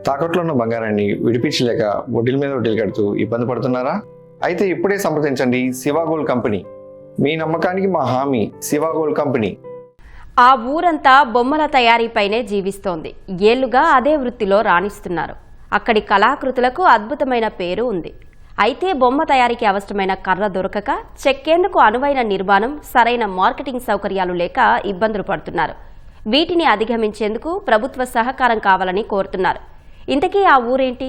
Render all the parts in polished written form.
తాకట్లో ఉన్న బంగారాన్ని విడిపించలేక వడ్డీల మీద వడ్డీలు కడుతూ ఇబ్బంది పడుతున్నారా? అయితే ఇప్పుడే సంప్రదించండి శివ గోల్డ్ కంపెనీ. మీ నమ్మకానికి మా హామీ శివ గోల్డ్ కంపెనీ. ఆ ఊరంతా బొమ్మల తయారీపైనే జీవిస్తోంది. ఏళ్లుగా అదే వృత్తిలో రాణిస్తున్నారు. అక్కడి కళాకృతులకు అద్భుతమైన పేరు ఉంది. అయితే బొమ్మ తయారీకి అవసరమైన కర్ర దొరకక, చెక్కేందుకు అనువైన నిర్మాణం, సరైన మార్కెటింగ్ సౌకర్యాలు లేక ఇబ్బందులు పడుతున్నారు. వీటిని అధిగమించేందుకు ప్రభుత్వ సహకారం కావాలని కోరుతున్నారు. ఇంతకీ ఆ ఊరేంటి,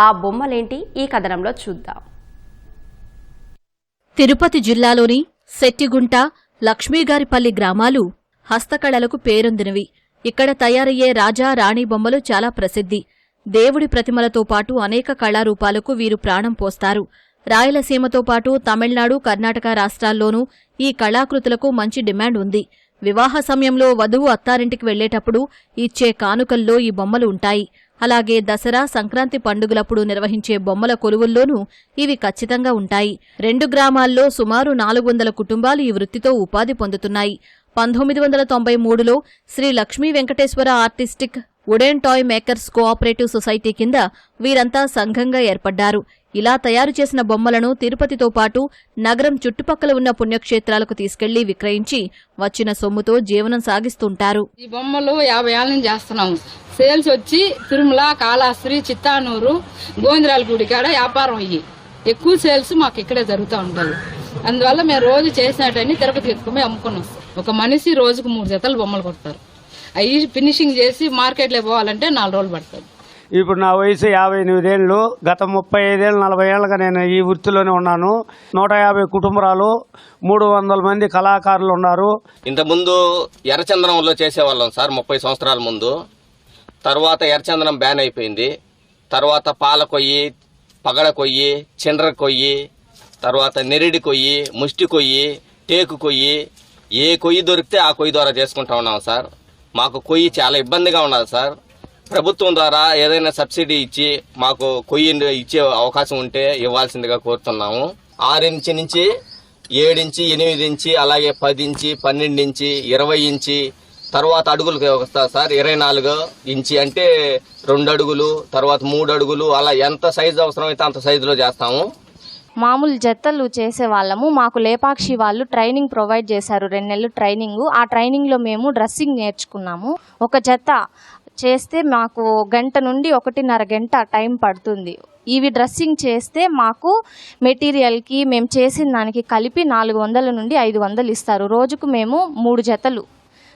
ఆ బొమ్మలేంటి, ఈ కథనంలో చూద్దాం. తిరుపతి జిల్లాలోని శెట్టిగుంట, లక్ష్మీగారిపల్లి గ్రామాలు హస్తకళలకు పేరొందినవి. ఇక్కడ తయారయ్యే రాజా, రాణి బొమ్మలు చాలా ప్రసిద్ధి. దేవుడి ప్రతిమలతో పాటు అనేక కళారూపాలకు వీరు ప్రాణం పోస్తారు. రాయలసీమతో పాటు తమిళనాడు, కర్ణాటక రాష్ట్రాల్లోనూ ఈ కళాకృతులకు మంచి డిమాండ్ ఉంది. వివాహ సమయంలో వధువు అత్తారింటికి వెళ్లేటప్పుడు ఇచ్చే కానుకల్లో ఈ బొమ్మలు ఉంటాయి. అలాగే దసరా, సంక్రాంతి పండుగలప్పుడు నిర్వహించే బొమ్మల కొలువుల్లోనూ ఇవి ఖచ్చితంగా ఉంటాయి. 2 గ్రామాల్లో సుమారు 400 కుటుంబాలు ఈ వృత్తితో ఉపాధి పొందుతున్నాయి. 1993లో Shri Lakshmi Venkateswara artistic wooden toy makers cooperative society కింద వీరంతా సంఘంగా ఏర్పడ్డారు. ఇలా తయారు చేసిన బొమ్మలను తిరుపతితో పాటు నగరం చుట్టుపక్కల ఉన్న పుణ్యక్షేత్రాలకు తీసుకెళ్లి విక్రయించి వచ్చిన సొమ్ముతో జీవనం సాగిస్తుంటారు. ఈ బొమ్మలు 50 ఏళ్ల నుంచి చేస్తున్నాము. సేల్స్ వచ్చి తిరుమల, కాళహస్తి, చిత్తానూరు, గోవిందరాల గుడి కాడ వ్యాపారం అయ్యి ఎక్కువ సేల్స్ మాకు ఇక్కడే జరుగుతూ ఉంటుంది. అందువల్ల మేము రోజు చేసినట్టని తిరుపతికి ఎత్తుకుని అమ్ముకుని వస్తాం. ఒక మనిషి రోజుకు 3 జతలు బొమ్మలు కొడతారు. అవి ఫినిషింగ్ చేసి మార్కెట్లో పోవాలంటే 4 రోజులు పడుతుంది. ఇప్పుడు నా వయసు 58 ఏళ్ళు. గత 35 ఏళ్ళు 40 ఏళ్ళుగా నేను ఈ వృత్తిలోనే ఉన్నాను. 150 కుటుంబాలు, 300 మంది కళాకారులు ఉన్నారు. ఇంతకుముందు ఎర్రచందనంలో చేసేవాళ్ళం సార్ 30 సంవత్సరాల ముందు. తర్వాత ఎర్రచందనం బ్యాన్ అయిపోయింది. తర్వాత పాల కొయ్యి, పగడ కొయ్యి, చిండ్ర కొయ్యి, తర్వాత నెరిడి కొయ్యి, ముష్టి కొయ్యి, టేకు కొయ్యి, ఏ కొయ్యి దొరికితే ఆ కొయ్యి ద్వారా చేసుకుంటా ఉన్నాం సార్. మాకు కొయ్యి చాలా ఇబ్బందిగా ఉన్నది సార్. ప్రభుత్వం ద్వారా ఏదైనా సబ్సిడీ ఇచ్చి మాకు కొయ్యి ఇచ్చే అవకాశం ఉంటే ఇవ్వాల్సిందిగా కోరుతున్నాము. 6 ఇంచి నుంచి 7 ఇంచి, 8 ఇంచి, అలాగే 10 ఇంచి, 12 ఇంచి, 20 ఇంచి, తర్వాత అడుగులకు వస్తా సార్. 24 ఇంచి అంటే 2 అడుగులు, తర్వాత 3 అడుగులు, అలా ఎంత సైజు అవసరమైతే అంత సైజులో చేస్తాము. మామూలు జతలు చేసే వాళ్ళము. మాకు లేపాక్షి వాళ్ళు ట్రైనింగ్ ప్రొవైడ్ చేశారు, 2 నెలలు ట్రైనింగ్. ఆ ట్రైనింగ్లో మేము డ్రెస్సింగ్ నేర్చుకున్నాము. ఒక జత చేస్తే మాకు 1 గంట నుండి 1.5 గంట టైం పడుతుంది. ఇవి డ్రెస్సింగ్ చేస్తే మాకు మెటీరియల్కి మేము చేసిన దానికి కలిపి 400 నుండి 500 ఇస్తారు. రోజుకు మేము 3 జతలు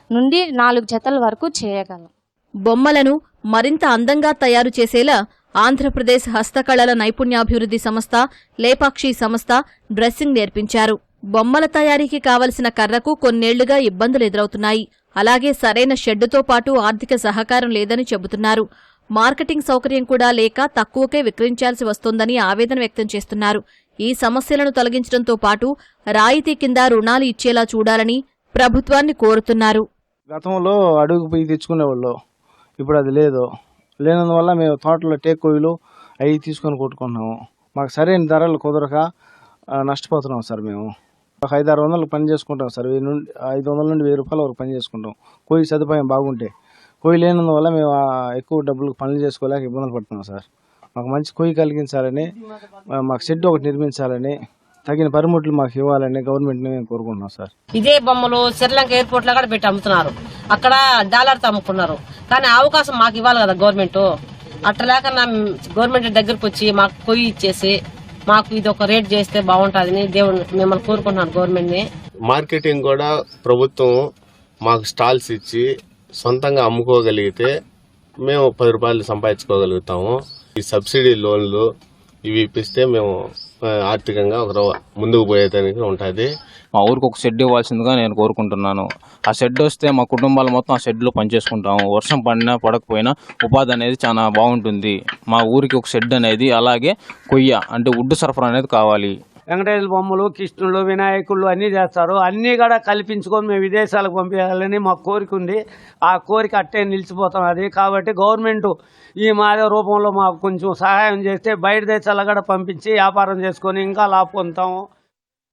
నుండి 4 జతల వరకు చేయగలం. బొమ్మలను మరింత అందంగా తయారు చేసేలా ఆంధ్రప్రదేశ్ హస్తకళల నైపుణ్యాభివృద్ధి సంస్థ, లేపాక్షి సంస్థ డ్రెస్సింగ్ నేర్పించారు. బొమ్మల తయారీకి కావలసిన కర్రకు కొన్నేళ్లుగా ఇబ్బందులు ఎదురవుతున్నాయి. అలాగే సరైన షెడ్డుతో పాటు ఆర్థిక సహకారం లేదని చెబుతున్నారు. మార్కెటింగ్ సౌకర్యం కూడా లేక తక్కువకే విక్రయించాల్సి వస్తోందని ఆవేదన వ్యక్తం చేస్తున్నారు. ఈ సమస్యలను తొలగించడంతో పాటు రాయితీ కింద రుణాలు ఇచ్చేలా చూడాలని ప్రభుత్వాన్ని కోరుతున్నారు. గతంలో అడుగు పోయి తెచ్చుకునేవాళ్ళు, ఇప్పుడు అది లేదు. లేనందువల్ల మేము తోటలో టేక్ కొయ్యలు అవి తీసుకొని కొట్టుకుంటున్నాము. మాకు సరైన ధరలు కుదరక నష్టపోతున్నాం సార్. మేము ఒక 500-600 పని చేసుకుంటాం సార్. 500 నుండి 1000 రూపాయల వరకు పని చేసుకుంటాం. కొయ్యి సదుపాయం బాగుంటే. కొయ్యి లేనందువల్ల మేము ఎక్కువ డబ్బులకు పనులు చేసుకోలేక ఇబ్బందులు పడుతున్నాం సార్. మాకు మంచి కొయ్యి కలిగించాలని, మాకు షెడ్ ఒకటి నిర్మించాలని, తగిన పనిముట్లు మాకు ఇవ్వాలని గవర్నమెంట్ని మేము కోరుకుంటున్నాం సార్. ఇదే బొమ్మలు శ్రీలంక ఎయిర్పోర్ట్ లో కూడా పెట్టి అమ్ముతున్నారు. అక్కడ డాలర్తో అమ్ముకున్నారు. కానీ అవకాశం మాకు ఇవ్వాలి కదా గవర్నమెంట్. అట్లా లేక గవర్నమెంట్ దగ్గరకు వచ్చి మాకు కొయ్యి ఇచ్చేసి మాకు ఇది ఒక రేట్ చేస్తే బాగుంటుందని దేవుడు మిమ్మల్ని కోరుకుంటున్నాను గవర్నమెంట్ ని. మార్కెటింగ్ కూడా ప్రభుత్వం మాకు స్టాల్స్ ఇచ్చి సొంతంగా అమ్ముకోగలిగితే మేము 10 రూపాయలు సంపాదించుకోగలుగుతాము. ఈ సబ్సిడీ లోన్లు ఇవి ఇప్పిస్తే మేము ఆర్థికంగా ఒక ముందుకు పోయేదానికి ఉంటుంది. మా ఊరికి ఒక షెడ్ ఇవ్వాల్సిందిగా నేను కోరుకుంటున్నాను. ఆ షెడ్ వస్తే మా కుటుంబాలు మొత్తం ఆ షెడ్లో పనిచేసుకుంటాము. వర్షం పడినా పడకపోయినా ఉపాధి అనేది చాలా బాగుంటుంది. మా ఊరికి ఒక షెడ్ అనేది, అలాగే కొయ్య అంటే వుడ్ సరఫరా అనేది కావాలి. వెంకటేశ్వర బొమ్మలు, కృష్ణులు, వినాయకులు అన్నీ చేస్తారు. అన్నీ కూడా కల్పించుకొని మేము విదేశాలకు పంపించాలని మాకు కోరిక ఉంది. ఆ కోరిక అట్టే నిలిచిపోతాం. అది కాబట్టి గవర్నమెంట్ ఈ మాదే రూపంలో మాకు కొంచెం సహాయం చేస్తే బయట దేశాలకు కూడా పంపించి వ్యాపారం చేసుకొని ఇంకా లాభ పొందుతాము.